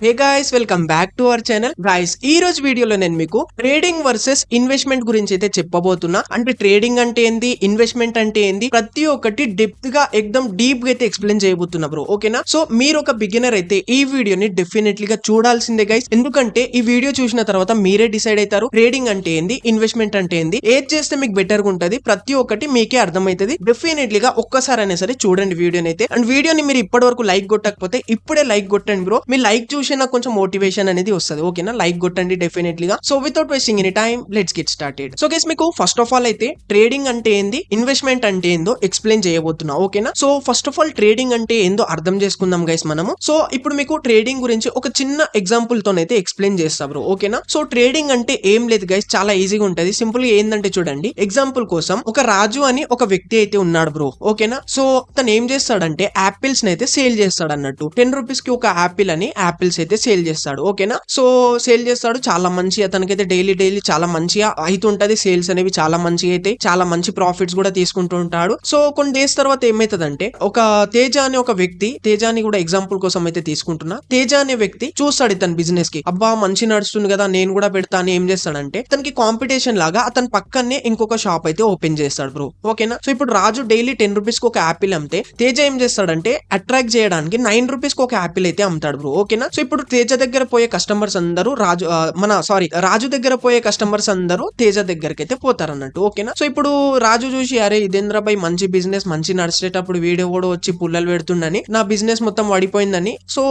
Hey guys, welcome back to our channel. Guys, ఈ రోజు వీడియోలో నేను మీకు ట్రేడింగ్ వర్సెస్ ఇన్వెస్ట్మెంట్ గురించి అయితే చెప్పబోతున్నా. అంటే ట్రేడింగ్ అంటే ఏంది, ఇన్వెస్ట్మెంట్ అంటే ఏంది, ప్రతి ఒక్కటి డెప్త్ గా ఎక్దమ్ డీప్ గా అయితే ఎక్స్ప్లెయిన్ చేయబోతున్నా బ్రో. ఓకేనా? సో మీరు ఒక బిగినర్ అయితే ఈ వీడియోని డెఫినెట్లీ గా చూడాల్సిందే గైస్. ఎందుకంటే ఈ వీడియో చూసిన తర్వాత మీరే డిసైడ్ అవుతారు ట్రేడింగ్ అంటే ఏంది, ఇన్వెస్ట్మెంట్ అంటే ఏంది, ఏది చేస్తే మీకు బెటర్ గా ఉంటది, ప్రతి ఒక్కటి మీకే అర్థమైతది. డెఫినెట్లీ గా ఒక్కసారి అయినా సరే చూడండి వీడియోని అయితే. అండ్ వీడియోని మీరు ఇప్పటి వరకు లైక్ కొట్టకపోతే ఇప్పుడే లైక్ కొట్టండి బ్రో. మీ లైక్ చూసి నాకు కొంచెం మోటివేషన్ అనేది వస్తుంది. ఓకేనా? లైక్ కొట్టండి డెఫినెట్లీగా. So without wasting any time let's get started. So guys, మీకు ఫస్ట్ ఆఫ్ ఆల్ అయితే ట్రేడింగ్ అంటే ఏంది, ఇన్వెస్ట్మెంట్ అంటే ఏందో ఎక్స్ప్లెయిన్ చేయబోతున్నా. ఓకేనా? So first of all trading అంటే ఏందో అర్థం చేసుకుందాం గైస్ మనము. సో ఇప్పుడు మీకు ట్రేడింగ్ గురించి ఒక చిన్న ఎగ్జాంపుల్ తోనైతే ఎక్స్ప్లెయిన్ చేస్తా బ్రో. ఓకేనా? సో ట్రేడింగ్ అంటే ఏం లేదు గైస్, చాలా ఈజీగా ఉంటది. సింపుల్ గా ఏందంటే చూడండి, ఎగ్జాంపుల్ కోసం ఒక రాజు అని ఒక వ్యక్తి అయితే ఉన్నాడు బ్రో. ఓకేనా? సో తను ఏం చేస్తాడంటే యాపిల్స్ అయితే సేల్ చేస్తాడు అన్నట్టు. 10 రూపీస్ కి ఒక యాపిల్ అని యాపిల్స్ అయితే సేల్ చేస్తాడు. ఓకేనా? సో సేల్ చేస్తాడు, చాలా మంచి అతనికైతే డైలీ చాలా మంచిగా అవుతుంటది. సేల్స్ అనేవి చాలా మంచిగా అయితే చాలా మంచి ప్రాఫిట్స్ కూడా తీసుకుంటూ ఉంటాడు. సో కొన్ని డేస్ తర్వాత ఏమైతుందంటే ఒక తేజ అనే ఒక వ్యక్తి, తేజాని కూడా ఎగ్జాంపుల్ కోసం అయితే తీసుకుంటున్నా, తేజ అనే వ్యక్తి చూస్తాడు ఇతని బిజినెస్ కి, అబ్బా మంచి నడుస్తుంది కదా నేను కూడా పెడతా అని ఏం చేస్తాడంటే తనకి కాంపిటీషన్ లాగా అతని పక్కనే ఇంకొక షాప్ అయితే ఓపెన్ చేస్తాడు బ్రో. ఓకేనా? సో ఇప్పుడు రాజు డైలీ 10 రూపీస్ కి ఒక యాపిల్ అమ్మితే తేజ ఏం చేస్తాడంటే అట్రాక్ట్ చేయడానికి 9 రూపీస్ కి ఒక యాపిల్ అయితే అమ్ముతాడు బ్రో. ఓకేనా? సో ఇప్పుడు తేజ దగ్గర పోయే కస్టమర్స్ అందరూ రాజు దగ్గర పోయే కస్టమర్స్ అందరూ తేజ దగ్గరికి అయితే పోతారు అన్నట్టు. ఓకేనా? సో ఇప్పుడు రాజు చూసి అరే ఇదేంద్ర బై మంచి బిజినెస్, మంచి నడిచేటప్పుడు వీడియో కూడా వచ్చి పుల్లలు పెడుతుండని నా బిజినెస్ మొత్తం పడిపోయిందని సో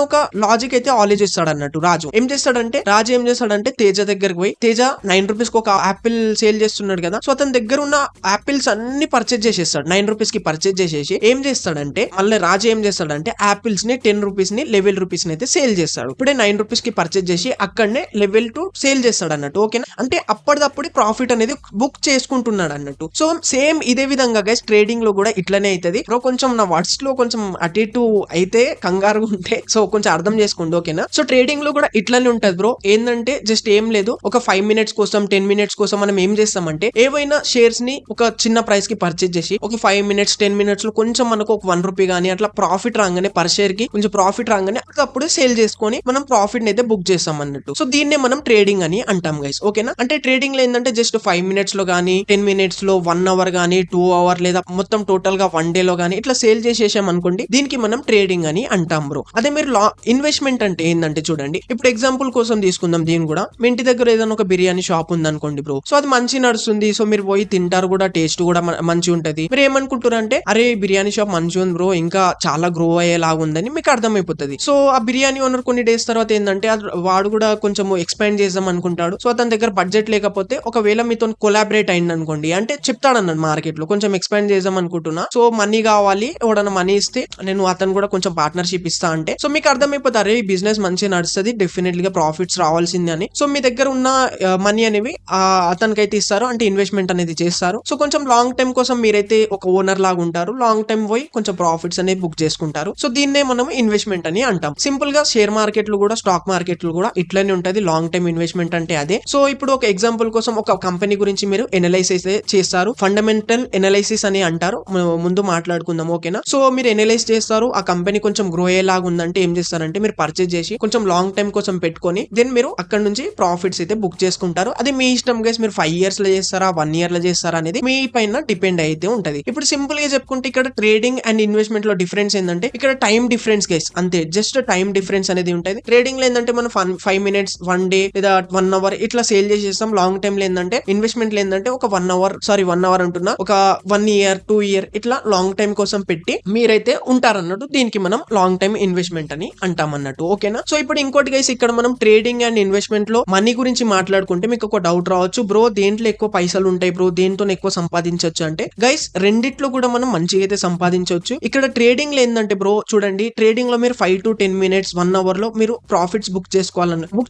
ఒక లాజిక్ అయితే ఆలోచిస్తాడు అన్నట్టు. రాజు ఏం చేస్తాడంటే తేజ దగ్గరికి పోయి, తేజ 9 రూపీస్ కి ఒక యాపిల్ సేల్ చేస్తున్నాడు కదా, సో అతని దగ్గర ఉన్న యాపిల్స్ అన్ని పర్చేజ్ చేసేస్తాడు. 9 రూపీస్ కి పర్చేజ్ చేసేసి ఏం చేస్తాడంటే మళ్ళీ రాజు ఏం చేస్తాడంటే యాపిల్స్ ని 10 రూపీస్ ని లెవెల్ రూపీస్ ని అయితే సేల్ చేస్తాడు. ఇప్పుడే 9 రూపీస్ కి పర్చేజ్ చేసి అక్కడనే లెవెల్ 2 సేల్ చేస్తాడు అన్నట్టు. ఓకేనా? అంటే అప్పటిదప్పుడు ప్రాఫిట్ అనేది బుక్ చేసుకుంటున్నాడు అన్నట్టు. సో సేమ్ ఇదే విధంగా గైస్ ట్రేడింగ్ లో కూడా ఇట్లనే అవుతుంది. కొంచెం నా వర్డ్స్ లో కొంచెం అటు ఇటు అయితే కంగారు ఉంటే సో కొంచెం అర్థం చేసుకోండి. ఓకేనా? సో ట్రేడింగ్ లో కూడా ఇట్లనే ఉంటది బ్రో. ఏంటంటే జస్ట్ ఏం లేదు, ఒక 5 మినిట్స్ కోసం 10 మినిట్స్ కోసం మనం ఏం చేస్తామంటే ఏవైనా షేర్స్ ని ఒక చిన్న ప్రైస్ కి పర్చేజ్ చేసి ఒక 5 మినిట్స్ 10 మినిట్స్ లో కొంచెం మనకు ఒక 1 రూపీ గానీ అట్లా ప్రాఫిట్ రాగానే పర్ షేర్ కి కొంచెం ప్రాఫిట్ రాగానే అప్పుడు సేల్ చేసుకొని మనం ప్రాఫిట్ అయితే బుక్ చేస్తాం అన్నట్టు. సో దీన్నే మనం ట్రేడింగ్ అని అంటాం గైస్. ఓకేనా? అంటే ట్రేడింగ్ లో ఏంటంటే జస్ట్ 5 మినిట్స్ లో గానీ 10 మినిట్స్ లో 1 అవర్ గానీ 2 అవర్ లేదా మొత్తం టోటల్ గా 1 డే లో గానీ ఇట్లా సేల్ చేసేసాం అనుకోండి, దీనికి మనం ట్రేడింగ్ అని అంటాం బ్రో. అదే మీరు ఇన్వెస్ట్మెంట్ అంటే ఏంటంటే చూడండి, ఇప్పుడు ఎగ్జాంపుల్ కోసం తీసుకుందాం దీని కూడా. మీ ఇంటి దగ్గర ఏదైనా ఒక బిర్యానీ షాప్ ఉంది అనుకోండి బ్రో, సో అది మంచి నడుస్తుంది, సో మీరు పోయి తింటారు కూడా, టేస్ట్ కూడా మంచి ఉంటది. మీరు ఏమనుకుంటారు అంటే అరే బిర్యానీ షాప్ మంచిగా ఉంది బ్రో, ఇంకా చాలా గ్రో అయ్యేలాగా ఉందని మీకు అర్థమైపోతుంది. సో ఆ బిర్యానీ ఓనర్ కొన్ని డేస్ తర్వాత ఏంటంటే వాడు కూడా కొంచెం ఎక్స్పాండ్ చేద్దాం అనుకుంటాడు. సో అతని దగ్గర బడ్జెట్ లేకపోతే ఒకవేళ మీతో కొలాబరేట్ అయింది అనుకోండి, అంటే చెప్తాడన్నాడు మార్కెట్ లో కొంచెం ఎక్స్పాండ్ చేద్దాం అనుకుంటున్నా, సో మనీ కావాలి, ఎవడన్నా మనీ ఇస్తే నేను అతను కూడా కొంచెం పార్ట్నర్షిప్ ఇస్తా అంటే సో మీకు అర్థమైపోతారు ఈ బిజినెస్ మంచిగా నడుస్తుంది, డెఫినెట్లీ గా ప్రాఫిట్స్ రావాల్సిందే అని. సో మీ దగ్గర ఉన్న మనీ అనేవి అతనికైతే ఇస్తారు, అంటే ఇన్వెస్ట్మెంట్ అనేది చేస్తారు. సో కొంచెం లాంగ్ టైం కోసం మీరైతే ఒక ఓనర్ లాగా ఉంటారు, లాంగ్ టైం పోయి కొంచెం ప్రాఫిట్స్ అనేవి బుక్ చేసుకుంటారు. సో దీన్నే మనం ఇన్వెస్ట్మెంట్ అని అంటాం. సింపుల్ గా షేర్ మార్కెట్ లో కూడా స్టాక్ మార్కెట్ లో కూడా ఇట్లనే ఉంటది, లాంగ్ టైం ఇన్వెస్ట్మెంట్ అంటే అదే. సో ఇప్పుడు ఒక ఎగ్జాంపుల్ కోసం ఒక కంపెనీ గురించి మీరు ఎనలైసిస్ చేస్తారు, ఫండమెంటల్ ఎనలైసిస్ అని అంటారు, ముందు మాట్లాడుకుందాం. ఓకేనా? సో మీరు ఎనలైజ్ చేస్తారు, ఆ కంపెనీ కొంచెం గ్రో అయ్యేలాగా ఉందంటే ఏం చేస్తారంటే మీరు పర్చేజ్ చేసి కొంచెం లాంగ్ టైం కోసం పెట్టుకొని దెన్ మీరు అక్కడ నుంచి ప్రాఫిట్స్ అయితే బుక్ చేసుకుంటారు. అది మీ ఇష్టం గైస్, మీరు 5 ఇయర్స్ లో చేస్తారా 1 ఇయర్ లో చేస్తారా అనేది మీ పైన డిపెండ్ అయితే ఉంటది. ఇప్పుడు సింపుల్ గా చెప్పుకుంటే ఇక్కడ ట్రేడింగ్ అండ్ ఇన్వెస్ట్మెంట్ లో డిఫరెన్స్ ఏంటంటే ఇక్కడ టైం డిఫరెన్స్ గైస్, అంతే, జస్ట్ టైం డిఫరెన్స్ అనేది ఉంటది. ట్రేడింగ్ లో ఏంటంటే మనం 5 మినిట్స్ 1 డే లేదా 1 అవర్ ఇట్లా సేల్ చేసేస్తాం. లాంగ్ టైం లో ఏంటంటే ఇన్వెస్ట్మెంట్ లో ఏంటంటే ఒక 1 అవర్ అంటున్నా, ఒక 1 ఇయర్ 2 ఇయర్ ఇట్లా లాంగ్ టైం కోసం పెట్టి మీరైతే ఉంటారన్నట్టు. దీనికి మనం లాంగ్ టైం ఇన్వెస్ట్మెంట్ అని అంటాం అన్నట్టు. ఓకేనా? సో ఇప్పుడు ఇంకోటి గైస్, ఇక్కడ మనం ట్రేడింగ్ అండ్ ఇన్వెస్ట్మెంట్ లో మనీ గురించి మాట్లాడుకుంటే మీకు ఒక డౌట్ రావచ్చు, బ్రో దేంట్లో ఎక్కువ పైసలు ఉంటాయి బ్రో, దేంతో ఎక్కువ సంపాదించవచ్చు అంటే గైస్ రెండిట్లో కూడా మనం మంచిగా అయితే సంపాదించవచ్చు. ఇక్కడ ట్రేడింగ్ లో ఏంటంటే బ్రో చూడండి, ట్రేడింగ్ లో మీరు 5 to 10 మినిట్స్ 1 అవర్ లో మీరు ప్రాఫిట్స్ బుక్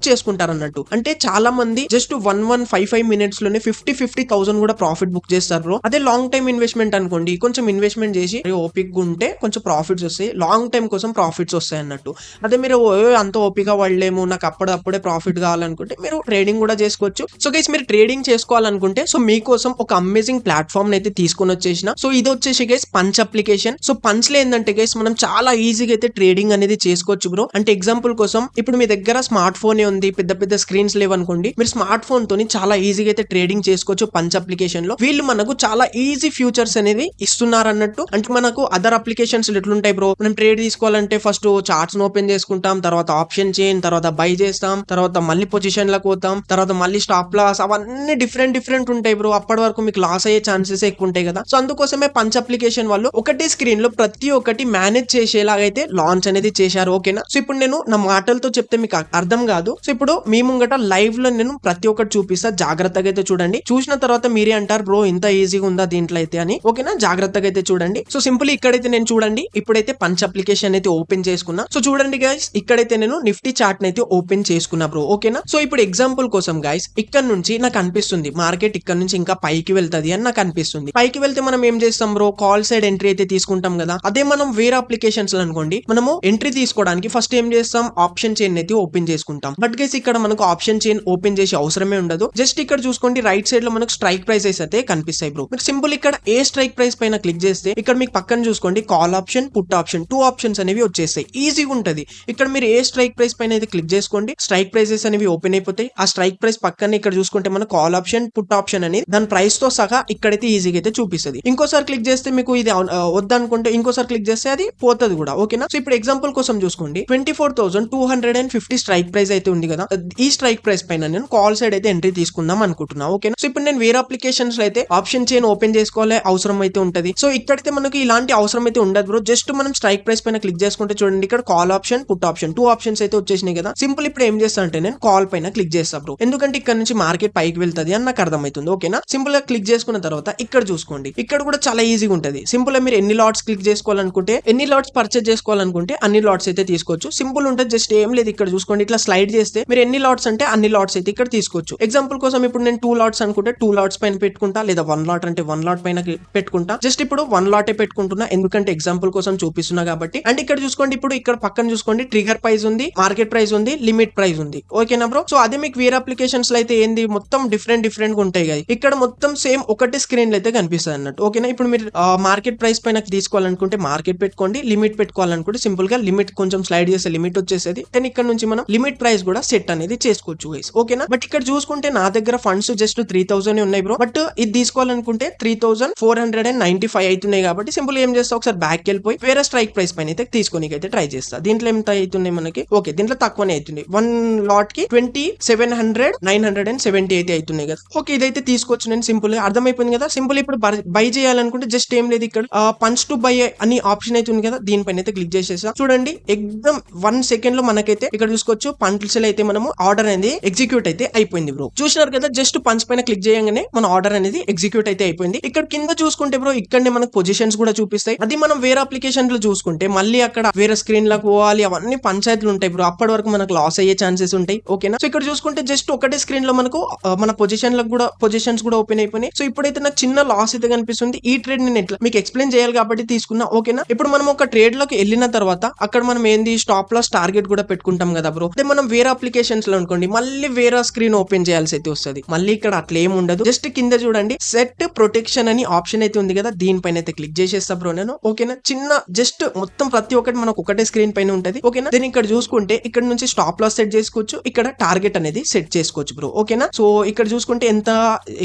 చేసుకుంటారు అన్నట్టు. అంటే చాలా మంది జస్ట్ 1-1-5 మినిట్స్ లోనే 50,000 కూడా ప్రాఫిట్ బుక్ చేస్తారు బ్రో. అదే లాంగ్ టైం ఇన్వెస్ట్మెంట్ అనుకోండి, కొంచెం ఇన్వెస్ట్మెంట్ చేసి ఓపిక్ ఉంటే కొంచెం ప్రాఫిట్స్ వస్తాయి, లాంగ్ టైం కోసం ప్రాఫిట్స్ వస్తాయి అన్నట్టు. అదే మీరు అంత ఓపిక పడలేము, నాకు అప్పుడే ప్రాఫిట్ కావాలనుకుంటే మీరు ట్రేడింగ్ కూడా చేసుకోవచ్చు. సో గైస్ మీరు ట్రేడింగ్ చేసుకోవాలనుకుంటే సో మీకోసం ఒక అమేజింగ్ ప్లాట్ఫామ్ అయితే తీసుకొని వచ్చేసిన. సో ఇది వచ్చేసి guys punch application. So punch లో ఏంటంటే గైస్ మనం చాలా ఈజీగా అయితే ట్రేడింగ్ అనేది చేసుకోవచ్చు బ్రో. అంటే ఎగ్జాంపుల్ కోసం ఇప్పుడు మీ దగ్గర స్మార్ట్ ఫోన్ ఉంది, పెద్ద పెద్ద స్క్రీన్స్ లేవనుకోండి, మీరు స్మార్ట్ ఫోన్ తోని చాలా ఈజీగా అయితే ట్రేడింగ్ చేసుకోవచ్చు పంచ్ అప్లికేషన్ లో. వీళ్ళు మనకు చాలా ఈజీ ఫ్యూచర్స్ అనేది ఇస్తున్నారు అన్నట్టు. అంటే మనకు అదర్ అప్లికేషన్స్ ఎట్లుంటాయి బ్రో, మనం ట్రేడ్ తీసుకోవాలంటే ఫస్ట్ చార్ట్స్ ఓపెన్ చేసుకుంటాం, తర్వాత ఆప్షన్ చైన్, తర్వాత బై చేస్తాం, తర్వాత మళ్ళీ పొజిషన్ లకు పోతాం, తర్వాత మళ్ళీ స్టాప్ లాస్, అవన్నీ డిఫరెంట్ ఉంటాయి బ్రో. అప్పటి వరకు మీకు లాస్ అయ్యే ఛాన్సెస్ ఎక్కువ ఉంటాయి కదా. సో అందుకోసమే పంచ్ అప్లికేషన్ వాళ్ళు ఒకటే స్క్రీన్ లో ప్రతి ఒక్కటి మేనేజ్ చేసేలాగా అయితే లాంచ్ అనేది చేశారు. ఓకేనా. సో ఇప్పుడు నేను నా మాటలతో చెప్తే మీకు అర్థం కాదు. సో ఇప్పుడు మీ ముంగట లైవ్ లో నేను ప్రతి ఒక్కటి చూపిస్తా, జాగ్రత్తగా అయితే చూడండి. చూసిన తర్వాత మీరే అంటారు బ్రో ఇంత ఈజీగా ఉందా దీంట్లో అయితే అని. ఓకేనా, జాగ్రత్తగా అయితే చూడండి. సో సింపుల్ ఇక్కడైతే నేను చూడండి, ఇప్పుడైతే పంచ్ అప్లికేషన్ అయితే ఓపెన్ చేసుకున్నా. సో చూడండి గైస్, ఇక్కడైతే నేను నిఫ్టీ చార్ట్ అయితే ఓపెన్ చేసుకున్నా బ్రో. ఓకేనా. సో ఇప్పుడు ఎగ్జాంపుల్ కోసం గైస్, ఇక్కడ నుంచి నాకు అనిపిస్తుంది మార్కెట్ ఇక్కడ నుంచి ఇంకా పైకి వెళ్తది అని నాకు అనిపిస్తుంది. పైకి వెళ్తే మనం ఏం చేస్తాం బ్రో, కాల్ సైడ్ ఎంట్రీ అయితే తీసుకుంటాం కదా. అదే మనం వేరే అప్లికేషన్స్ లో అనుకోండి, మనము ఎంట్రీ తీసుకోవడానికి ఫస్ట్ ఏం చేస్తాం, ఆప్షన్ చైన్ అయితే ఓపెన్ చేసుకుంటాం. బట్ గైస్ ఇక్కడ మనకు ఆప్షన్ చైన్ ఓపెన్ చేసే అవసరమే ఉండదు. జస్ట్ ఇక్కడ చూసుకోండి, రైట్ సైడ్ లో మనకు స్ట్రైక్ ప్రైసెస్ అయితే కనిపిస్తాయి బ్రో. మీకు సింపుల్ ఇక్కడ ఏ స్ట్రైక్ ప్రైస్ పైన క్లిక్ చేస్తే ఇక్కడ మీకు పక్కన చూసుకోండి call option, put option, 2 options అనేవి వచ్చేస్తాయి. ఈజీగా ఉంటది. ఇక్కడ మీరు ఏ స్ట్రైక్ ప్రైస్ పైన అయితే క్లిక్ చేసుకోండి, స్ట్రైక్ ప్రైసెస్ అనేవి ఓపెన్ అయిపోతాయి. ఆ స్ట్రైక్ ప్రైస్ పక్కన ఇక్కడ చూసుకుంటే మన కాల్ ఆప్షన్, పుట్ ఆప్షన్ అనేది దాని ప్రైస్ తో సహా ఇక్కడైతే ఈజీగా అయితే చూపిస్తుంది. ఇంకోసారి క్లిక్ చేస్తే మీకు ఇది వద్దనుకుంటే ఇంకోసారి క్లిక్ చేస్తే అది పోతుంది కూడా. ఓకేనా. సో ఇప్పుడు ఎగ్జాంపుల్ కోసం చూసుకోండి, 24,250 స్ట్రైక్ ప్రైస్ అయితే ఉంది కదా. ఈ స్ట్రైక్ ప్రైస్ పైన నేను కాల్ సైడ్ అయితే ఎంట్రీ తీసుకుందాం అనుకుంటున్నా. ఓకేనా. సో ఇప్పుడు నేను వేరే అప్లికేషన్స్ లో అయితే ఆప్షన్ చైన్ ఓపెన్ చేసుకోవాలి అవసరం అయితే ఉంటది. సో ఇక్కడైతే మనకి ఇలాంటి అవసరం అయితే ఉండదు బ్రో. జస్ట్ మనం స్ట్రైక్ ప్రైస్ పైన క్లిక్ చేసుకుంటే చూడండి, ఇక్కడ call option, put option, 2 options అయితే వచ్చేసినాయి కదా. సింపుల్ ఇప్పుడు ఏం చేస్తా అంటే నేను కాల్ పైన క్లిక్ చేస్తా బ్రో, ఎందుకంటే ఇక్కడ నుంచి మార్కెట్ పైకి వెళ్తది అని నాకు అర్థమవుతుంది. ఓకేనా. సింపుల్ గా క్లిక్ చేసుకున్న తర్వాత ఇక్కడ చూసుకోండి, ఇక్కడ కూడా చాలా ఈజీగా ఉంటది. సింపుల్ గా మీరు ఎన్ని లాట్స్ క్లిక్ చేసుకోవాలనుకుంటే, ఎన్ని లాట్స్ పర్చేజ్ చేసుకోవాలనుకుంటే అన్ని లాట్స్ అయితే తీసుకోవచ్చు. సింపుల్ ఉంటుంది. జస్ట్ ఏం లేదు, ఇక్కడ చూసుకోండి, ఇట్లా స్లైడ్ చేస్తే మీరు ఎన్ని లాట్స్ అంటే అన్ని లాట్స్ అయితే ఇక్కడ తీసుకోవచ్చు. ఎగ్జాంపుల్ కోసం ఇప్పుడు నేను 2 లాట్స్ అనుకుంటే 2 లాట్స్ పైన పెట్టుకుంటా, లేదా 1 లాట్ అంటే 1 లాట్ పైన పెట్టుకుంటా. జస్ట్ ఇప్పుడు 1 లాటే పెట్టుకుంటున్నా, ఎందుకంటే ఎగ్జాంపుల్ కోసం చూపిస్తున్నా కాబట్టి. అండ్ ఇక్కడ చూసుకోండి, ఇప్పుడు ఇక్కడ పక్కన చూసుకోండి, ట్రిగర్ ప్రైస్ ఉంది, మార్కెట్ ప్రైస్ ఉంది, లిమిట్ ప్రైస్ ఉంది. ఓకేనా బ్రో. సో అదే మీకు వేరే అప్లికేషన్స్ లో అయితే ఏంది, మొత్తం డిఫరెంట్ గా ఉంటాయి కదా. ఇక్కడ మొత్తం సేమ్ ఒకటే స్క్రీన్ లో అయితే కనిపిస్తుంది అన్నట్టు. ఓకేనా. ఇప్పుడు మీరు మార్కెట్ ప్రైస్ పైన తీసుకోవాలనుకుంటే మార్కెట్ పెట్టుకోండి, లిమిట్ పెట్టుకోవాలనుకుంటే సింపుల్ గా లిమిట్ కొంచెం స్లైడ్ చేస్తే లిమిట్ వచ్చేసేది. దెన్ ఇక్కడ నుంచి మనం లిమిట్ ప్రైస్ కూడా సెట్ అనేది చేసుకోవచ్చు గైస్. ఓకేనా. బట్ ఇక్కడ చూసుకుంటే నా దగ్గర ఫండ్స్ జస్ట్ 3,000 ఉన్నాయి బ్రో. బట్ ఇది తీసుకోవాలనుకుంటే 3,495 అవుతున్నాయి కాబట్టి సింపుల్ ఏం చేస్తా, ఒకసారి బ్యాక్ వెళ్ళిపోయి వేరే స్ట్రైక్ ప్రైస్ పైన అయితే తీసుకోనికి అయితే ట్రై చేస్తా. దీంట్లో ఎంత అవుతున్నాయి మనకి, ఓకే దీంట్లో తక్కువనే అవుతుంది. 1 లాట్ కి 27,970 అయితే అవుతున్నాయి కదా. ఓకే ఇదైతే తీసుకోవచ్చు నేను. సింపుల్ గా అర్థమైపోయింది కదా. సింపుల్ ఇప్పుడు బై చేయాలనుకుంటే జస్ట్ ఏం లేదు, ఇక్కడ పంచ్ టు బై అని ఆప్షన్ అయితే ఉంది కదా, దీనిపైన అయితే క్లిక్ చేసేసా. చూడండి ఎగ్దమ్ 1 సెకండ్ లో మనకైతే ఇక్కడ చూసుకోవచ్చు పంచ్ అయితే మనము ఆర్డర్ అనేది ఎగ్జిక్యూట్ అయితే అయిపోయింది బ్రో. చూసినారు కదా, జస్ట్ పంచ్ పైన క్లిక్ చేయగానే మన ఆర్డర్ అనేది ఎగ్జిక్యూట్ అయితే అయిపోయింది. ఇక్కడ కింద చూసుకుంటే బ్రో, ఇక్కడనే మనకు పొజిషన్స్ కూడా చూపిస్తాయి. అది మనం వేరే అప్లికేషన్ లో చూసుకుంటే మళ్ళీ అక్కడ వేరే స్క్రీన్ లకు పోవాలి, అవన్నీ పంచాయతీలు ఉంటాయి బ్రో. అప్పటి వరకు మనకు లాస్ అయ్యే ఛాన్సెస్ ఉంటాయి. ఓకేనా. సో ఇక్కడ చూసుకుంటే జస్ట్ ఒకటే స్క్రీన్ లో మనకు మన పొజిషన్స్ కూడా ఓపెన్ అయిపోయినాయి. సో ఇప్పుడైతే నాకు చిన్న లాస్ అయితే కనిపిస్తుంది. ఈ ట్రేడ్ నేను ఎట్లా మీకు ఎక్స్ప్లెయిన్ చేయాలి కాబట్టి తీసుకున్నా. ఓకేనా. ఇప్పుడు మనం ఒక ట్రేడ్ లోకి వెళ్ళిన తర్వాత అక్కడ మనం ఏంది స్టాప్ లాస్ టార్గెట్ కూడా పెట్టుకుంటాం కదా బ్రో. అదే మనం వేరే అప్లికేషన్స్ లో అనుకోండి, మళ్ళీ వేరే స్క్రీన్ ఓపెన్ చేయాల్సి అయితే వస్తుంది. మళ్ళీ ఇక్కడ అట్లా ఏం ఉండదు. జస్ట్ కింద చూడండి సెట్ ప్రొటెక్షన్ అని ఆప్షన్ అయితే ఉంది కదా, దీనిపైన అయితే క్లిక్ చేసేస్తా బ్రో నేను. ఓకేనా. చిన్న జస్ట్ మొత్తం ప్రతి ఒక్కటి మనకు ఒకటే స్క్రీన్ పైన ఉంటది. ఓకేనా. దీని ఇక్కడ చూసుకుంటే ఇక్కడ నుంచి స్టాప్ లాస్ సెట్ చేసుకోవచ్చు, ఇక్కడ టార్గెట్ అనేది సెట్ చేసుకోవచ్చు బ్రో. ఓకేనా. సో ఇక్కడ చూసుకుంటే ఎంత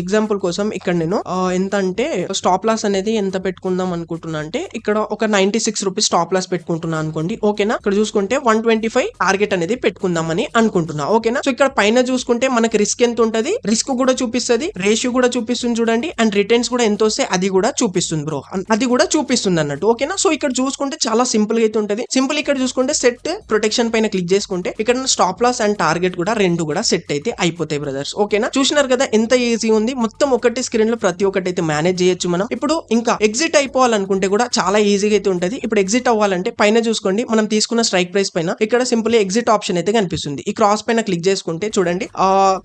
ఎగ్జాంపుల్ కోసం ఇక్కడ నేను ఎంత అంటే స్టాప్ లాస్ అనేది ఎంత పెట్టుకుందాం అనుకుంటున్నా అంటే ఇక్కడ ఒక 96 రూపీస్ స్టాప్ లాస్ పెట్టుకుంటున్నా అనుకోండి. ఓకేనా. ఇక్కడ చూసుకుంటే 125 టార్గెట్ అనేది పెట్టుకుందామని అనుకుంటున్నా. ఓకేనా. సో ఇక్కడ పైన చూసుకుంటే మనకి రిస్క్ ఎంత ఉంటది, రిస్క్ కూడా చూపిస్తుంది, రేషియో కూడా చూపిస్తుంది చూడండి, అండ్ రిటర్న్స్ కూడా ఎంత వస్తే అది కూడా చూపిస్తుంది బ్రో, అది కూడా చూపిస్తుంది అన్నట్టు. ఓకేనా. సో ఇక్కడ చూసుకుంటే చాలా సింపుల్ గా అయితే ఉంటది. సింపుల్ ఇక్కడ చూసుకుంటే సెట్ ప్రొటెక్షన్ పైన క్లిక్ చేసుకుంటే ఇక్కడ స్టాప్ లాస్ అండ్ టార్గెట్ కూడా రెండు కూడా సెట్ అయితే అయిపోతాయి బ్రదర్స్. ఓకేనా. చూసినారు కదా ఎంత ఈజీ ఉంది. మొత్తం ఒకటి స్క్రీన్ లో ప్రతి ఒక్కటి అయితే మేనేజ్ చేయొచ్చు మనం. ఇప్పుడు ఇంకా ఎగ్జిట్ అయిపోవాలనుకుంటే కూడా చాలా ఈజీగా అయితే ఉంటది. ఇప్పుడు ఎగ్జిట్ అవ్వాలంటే పైన చూసుకోండి, మనం తీసుకున్న స్ట్రైక్ ప్రైస్ పైన ఇక్కడ సింపుల్ ఎగ్జిట్ ఆప్షన్ అయితే కనిపిస్తుంది. ఈ క్రాస్ పైన క్లిక్ చేసుకుంటే చూడండి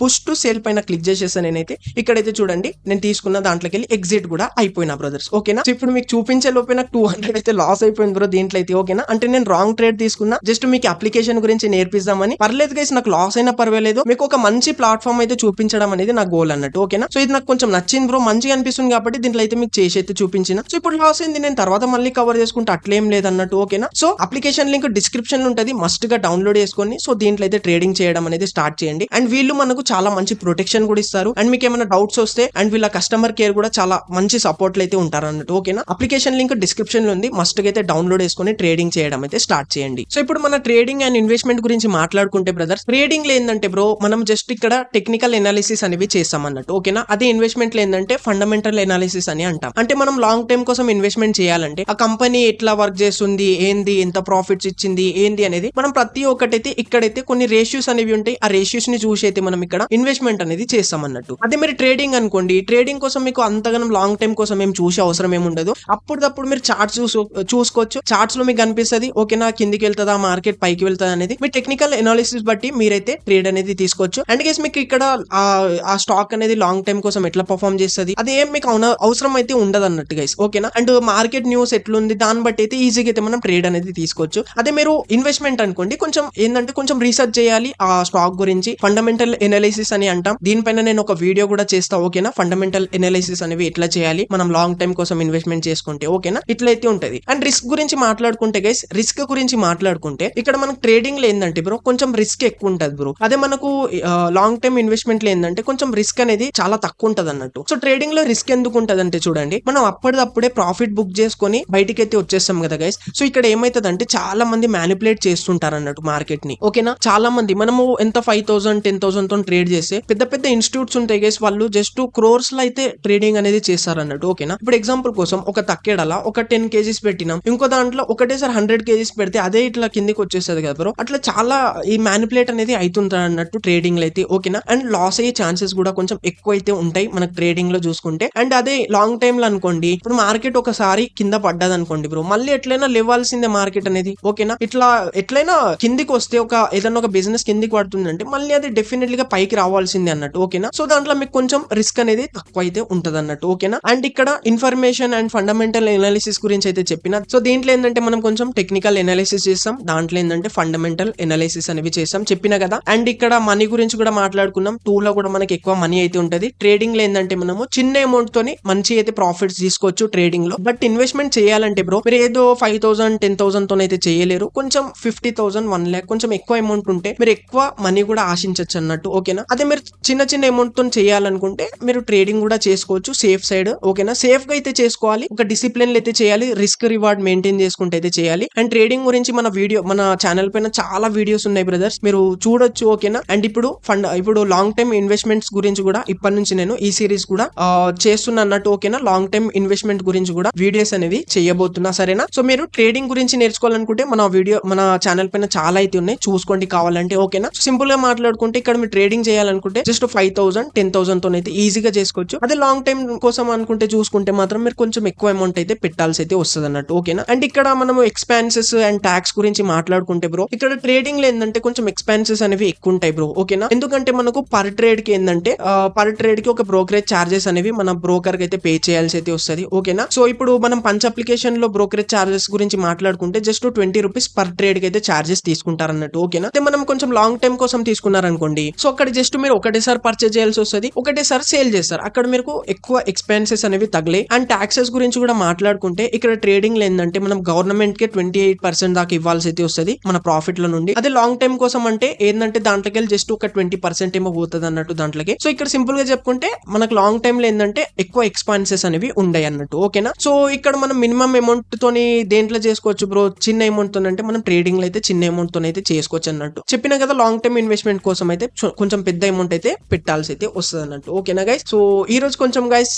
పుష్ టు సేల్ పైన క్లిక్ చేసేసాను నేనైతే. ఇక్కడైతే చూడండి నేను తీసుకున్న దాంట్లోకి వెళ్ళి ఎగ్జిట్ కూడా అయిపోయినా బ్రదర్స్. ఓకేనా. సో ఇప్పుడు మీకు చూపించే లోపే నాకు 200 అయితే లాస్ అయిపోయింది బ్రో దీంట్లో అయితే. ఓకేనా. అంటే నేను రాంగ్ ట్రేడ్ తీసుకున్నా, జస్ట్ మీకు అప్లికేషన్ గురించి నేర్పిద్దామని. పర్లేదు గైస్, నాకు లాస్ అయినా పర్వాలేదు, మీకు ఒక మంచి ప్లాట్ఫామ్ అయితే చూపించడం అనేది నా గోల్ అన్నట్టు. ఓకేనా. సో ఇది నాకు కొంచెం నచ్చింది బ్రో, మంచిగా అనిపిస్తుంది కాబట్టి దీంట్లో అయితే మీకు చేసి అయితే చూపించిన. సో ఇప్పుడు లాస్ అయింది, నేను తర్వాత మళ్ళీ కవర్ చేసుకుంటే అట్లేం లేదన్నట్టు. ఓకేనా. So application link description description లో ఉంటది, మస్ట్ గా డౌన్లోడ్ చేసుకొని సో దీంట్లో అయితే ట్రేడింగ్ చేయడం అనేది స్టార్ట్ చేయండి. అండ్ వీళ్ళు మనకు చాలా మంచి ప్రొటెక్షన్ కూడా ఇస్తారు. అండ్ మీకు ఏమైనా డౌట్స్ వస్తే అండ్ వీళ్ళ కస్టమర్ కేర్ కూడా చాలా మంచి సపోర్ట్ అయితే ఉంటారు అన్నట్టు. ఓకేనా, అప్లికేషన్ లింక్ డిస్క్రిప్షన్ లో ఉంది, మస్ట్ గా అయితే డౌన్లోడ్ చేసుకొని ట్రేడింగ్ చేయడం అయితే స్టార్ట్ చేయండి. సో ఇప్పుడు మన ట్రేడింగ్ అండ్ ఇన్వెస్ట్మెంట్ గురించి మాట్లాడుకుంటే బ్రదర్స్, ట్రేడింగ్ లో ఏంటంటే బ్రో మనం జస్ట్ ఇక్కడ టెక్నికల్ ఎనాలిసిస్ అనేవి చేస్తాం అన్నట్టు. ఓకేనా, అదే ఇన్వెస్ట్మెంట్ లో ఏంటంటే ఫండమెంటల్ ఎనాలిసిస్ అని అంటాం. అంటే మనం లాంగ్ టైం కోసం ఇన్వెస్ట్మెంట్ చేయాలంటే ఆ కంపెనీ ఎట్లా వర్క్ చేస్తుంది, ఏంది, ఎంత ప్రాఫిట్స్ ఇచ్చింది, ఏంది అనేది మనం ప్రతి ఒక్కటైతే ఇక్కడైతే కొన్ని రేషియోస్ అనేవి ఉంటాయి. ఆ రేషియోస్ ని చూసి అయితే మనం ఇక్కడ ఇన్వెస్ట్మెంట్ అనేది చేస్తాం అన్నట్టు. అదే మీరు ట్రేడింగ్ అనుకోండి, ట్రేడింగ్ కోసం మీకు అంతగానం లాంగ్ టైం కోసం ఏం చూసే అవసరం ఏమి ఉండదు. అప్పుడప్పుడు మీరు చార్ట్స్ చూసుకోవచ్చు. చార్ట్స్ లో మీకు కనిపిస్తుంది ఓకేనా, కిందికి వెళ్తుందా మార్కెట్, పైకి వెళ్తుందా అనేది మీ టెక్నికల్ ఎనాలిసిస్ బట్టి మీరైతే ట్రేడ్ అనేది తీసుకోవచ్చు. అండ్ గేస్ మీకు ఇక్కడ ఆ స్టాక్ అనేది లాంగ్ టైం కోసం ఎట్లా పర్ఫార్మ్ చేస్తుంది అది ఏం మీకు అవసరం అయితే ఉండదు అన్నట్టు గైస్. ఓకేనా, అండ్ మార్కెట్ న్యూస్ ఎట్లుంది దాన్ని బట్టి అయితే ఈజీగా అయితే మనం ట్రేడ్ అనేది తీసుకోవచ్చు. అదే మీరు ఇన్వెస్ట్మెంట్ అనుకోండి, కొంచెం ఏంటంటే కొంచెం రీసెర్చ్ చేయాలి ఆ స్టాక్ గురించి. ఫండమెంటల్ ఎనాలిసిస్ అని అంటాం, దీనిపైన నేను ఒక వీడియో కూడా చేస్తా. ఓకేనా, ఫండమెంటల్ ఎనాలిసిస్ అనేవి ఎట్లా చేయాలి మనం లాంగ్ టైం కోసం ఇన్వెస్ట్మెంట్ చేసుకుంటే. ఓకేనా, ఇట్లయితే ఉంటది. అండ్ రిస్క్ గురించి మాట్లాడుకుంటే గైస్, రిస్క్ గురించి మాట్లాడుకుంటే ఇక్కడ మనకు ట్రేడింగ్ లో ఏంటంటే బ్రో కొంచెం రిస్క్ ఎక్కువ ఉంటది బ్రో. అదే మనకు లాంగ్ టైం ఇన్వెస్ట్మెంట్ లో ఏంటంటే కొంచెం రిస్క్ అనేది చాలా తక్కువ ఉంటది అన్నట్టు. సో ట్రేడింగ్ లో రిస్క్ ఎందుకు ఉంటది అంటే చూడండి, మనం అప్పటిదప్పుడే ప్రాఫిట్ బుక్ చేసుకొని బయటికి అయితే వచ్చేస్తాం కదా గైస్. సో ఇక్కడ ఏమైతుందంటే చాలా మంది మ్యానిపులేట్ చేస్తుంటారు అన్నట్టు మార్కెట్ ని. ఓకేనా, చాలా మంది మనము ఎంత 5,000 10,000 తో ట్రేడ్ చేస్తే పెద్ద పెద్ద ఇన్స్టిట్యూట్స్ ఉంటాయి గైస్, వాళ్ళు జస్ట్ క్రోర్స్ లో అయితే ట్రేడింగ్ అనేది చేస్తారు అన్నట్టు. ఓకేనా, ఇప్పుడు ఎగ్జాంపుల్ కోసం ఒక తక్కేడలా ఒక 10 kgs పెట్టినాం, ఇంకో దాంట్లో ఒకటేసారి 100 kgs పెడితే అదే ఇట్లా కిందికి వచ్చేస్తుంది కదా బ్రో. అట్లా చాలా ఈ మ్యానిపులేట్ అనేది అవుతుంటారు అన్నట్టు ట్రేడింగ్ లో అయితే. ఓకేనా, అండ్ లాస్ అయ్యే ఛాన్సెస్ కూడా కొంచెం ఎక్కువ అయితే ఉంటాయి మనకు ట్రేడింగ్ లో చూసుకుంటే. అండ్ అదే లాంగ్ టైమ్ లో అనుకోండి, ఇప్పుడు మార్కెట్ ఒకసారి కింద పడ్డది అనుకోండి బ్రో, మళ్ళీ ఎట్లయినా లేవాల్సిందే మార్కెట్ అనేది. ఓకేనా, ఇట్లా ఎట్లయినా కిందికి వస్తే ఏదైనా ఒక బిజినెస్ కిందికి పడుతుందంటే మళ్ళీ అది డెఫినెట్లీ గా పైకి రావాల్సిందే అన్నట్టు. ఓకేనా, సో దాంట్లో మీకు కొంచెం రిస్క్ అనేది తక్కువ అయితే ఉంటది అన్నట్టు. ఓకేనా, అండ్ ఇక్కడ ఇన్ఫర్మేషన్ అండ్ ఫండమెంటల్ ఎనాలిసిస్ గురించి అయితే చెప్పిన. సో దీంట్లో ఏంటంటే మనం కొంచెం టెక్నికల్ ఎనాలిసిస్ చేస్తాం, దాంట్లో ఏంటంటే ఫండమెంటల్ ఎనాలిసిస్ అనేవి చేస్తాం చెప్పిన కదా. అండ్ ఇక్కడ మనీ గురించి కూడా మాట్లాడుకున్నాం, టూల్ లో కూడా మనకి ఎక్కువ మనీ అయితే ఉంటది. ట్రేడింగ్ లో ఏంటంటే మనము చిన్న అమౌంట్ తోని మంచి అయితే ప్రాఫిట్స్ తీసుకోవచ్చు ట్రేడింగ్ లో. బట్ ఇన్వెస్ట్మెంట్ చేయాలంటే బ్రో మీరు ఏదో 5,000 10,000 తో అయితే చేయలేరు. కొంచెం 50,000 1 lakh కొంచెం ఎక్కువ అమౌంట్ ఉంటే మీరు ఎక్కువ మనీ కూడా ఆశించవచ్చు అన్నట్టు. ఓకేనా, అదే మీరు చిన్న చిన్న అమౌంట్ తో చేయాలనుకుంటే మీరు ట్రేడింగ్ కూడా చేసుకోవచ్చు సేఫ్ సైడ్. ఓకేనా, సేఫ్ గా అయితే చేసుకోవాలి, ఒక డిసిప్లిన్ అయితే చేయాలి, రిస్క్ రివార్డ్ మెయింటైన్ చేసుకుంటే అయితే చేయాలి. అండ్ ట్రేడింగ్ గురించి మన ఛానల్ పైన చాలా వీడియోస్ ఉన్నాయి బ్రదర్స్, మీరు చూడొచ్చు. ఓకేనా, అండ్ ఇప్పుడు లాంగ్ టైమ్ ఇన్వెస్ట్మెంట్స్ గురించి కూడా ఇప్పటి నుంచి నేను ఈ సిరీస్ కూడా చేస్తున్నా అన్నట్టు. ఓకేనా, లాంగ్ టైమ్ ఇన్వెస్ట్మెంట్ గురించి కూడా వీడియోస్ అనేవి చేయబోతున్నా. సరేనా, సో మీరు ట్రేడింగ్ గురించి నేర్చుకోవాలనుకుంటే మన ఛానల్ పైన చాలా అయితే ఉన్నాయి, చూసుకోండి కావాలంటే. ఓకేనా, సింపుల్ గా మాట్లాడుకుంటే ఇక్కడ మీరు ట్రేడింగ్ చేయాలనుకుంటే జస్ట్ 5,000 10,000 తో అయితే ఈజీగా చేసుకోవచ్చు. అదే లాంగ్ టైం కోసం అనుకుంటే చూసుకుంటే మాత్రం మీరు కొంచెం ఎక్కువ అమౌంట్ అయితే పెట్టాల్సి అయితే వస్తుంది అన్నట్టు. ఓకేనా, అండ్ ఇక్కడ మనం ఎక్స్పెన్సెస్ అండ్ ట్యాక్స్ గురించి మాట్లాడుకుంటే బ్రో ఇక్కడ ట్రేడింగ్ లో ఏంటంటే కొంచెం ఎక్స్పెన్సెస్ అనేవి ఎక్కువ ఉంటాయి బ్రో. ఓకేనా, ఎందుకంటే మనకు పర్ ట్రేడ్ కి ఏంటంటే పర్ ట్రేడ్ కి ఒక బ్రోకరేజ్ చార్జెస్ అనేవి మన బ్రోకర్ కి అయితే పే చేయాల్సి అయితే వస్తుంది. ఓకేనా, సో ఇప్పుడు మనం పంచ్ అప్లికేషన్ లో బ్రోకరేజ్ చార్జెస్ గురించి మాట్లాడుకుంటే జస్ట్ 20 రూపీస్ పర్ ట్రేడ్ కి అయితే చార్జెస్ తీసుకుంటారు అన్నట్టు. ఓకేనా, అయితే మనం కొంచెం లాంగ్ టైం కోసం తీసుకున్నారనుకోండి, సో అక్కడ జస్ట్ మీరు ఒకటేసారి పర్చేజ్ చేయాల్సి వస్తుంది, ఒకటేసారి సేల్ చేస్తారు, అక్కడ మీకు ఎక్కువ ఎక్స్పెన్సెస్ అనేవి తగిలాయి. అండ్ టాక్సెస్ గురించి కూడా మాట్లాడుకుంటే ఇక్కడ ట్రేడింగ్ లో ఏంటంటే మనం గవర్నమెంట్ కి 28% దాకా ఇవ్వాల్సి అయితే వస్తుంది మన ప్రాఫిట్ లో నుండి. అదే లాంగ్ టైం కోసం అంటే ఏంటంటే దాంట్లోకి వెళ్ళి జస్ట్ ఒక 20% ఏమో పోతుంది అన్నట్టు దాంట్లోకి. సో ఇక్కడ సింపుల్ గా చెప్పుకుంటే మనకు లాంగ్ టైం లో ఏంటంటే ఎక్కువ ఎక్స్పెన్సెస్ అనేవి ఉన్నాయి అన్నట్టు. ఓకేనా, సో ఇక్కడ మనం మినిమం అమౌంట్ తోని దేంట్లో చేసుకోవచ్చు బ్రో, చిన్న అమౌంట్ తో అంటే మనం ట్రేడింగ్ లో అయితే చిన్న అమౌంట్ తో అయితే చేసుకోవచ్చు అన్నట్టు. చెప్పిన కదా లాంగ్ టైం ఇన్వెస్ట్మెంట్ కోసం అయితే కొంచెం పెద్ద అమౌంట్ అయితే పెట్టాల్సి అయితే వస్తుంది అన్నట్టు. ఓకేనా గైస్, సో ఈ రోజు కొంచెం గైస్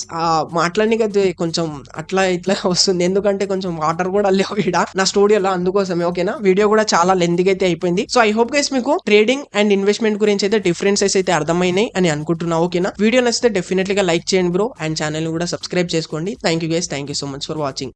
మాట్లాడి కదా కొంచెం అట్లా ఇట్లా వస్తుంది, ఎందుకంటే కొంచెం వాటర్ కూడా లేవు ఈడ నా స్టూడియోలో, అందుకోసమే. ఓకేనా, వీడియో కూడా చాలా లెంతీగా అయితే అయిపోయింది. సో ఐ హోప్ గైస్ మీకు ట్రేడింగ్ అండ్ ఇన్వెస్ట్మెంట్ గురించి అయితే డిఫరెన్సెస్ అయితే అర్థమైనాయి అని అనుకుంటున్నా. ఓకేనా, వీడియో నచ్చితే డెఫినెట్లీగా లైక్ చేయండి బ్రో, అండ్ ఛానల్ కూడా సబ్స్క్రైబ్ చేసుకోండి. Thank you guys, thank you so much for watching.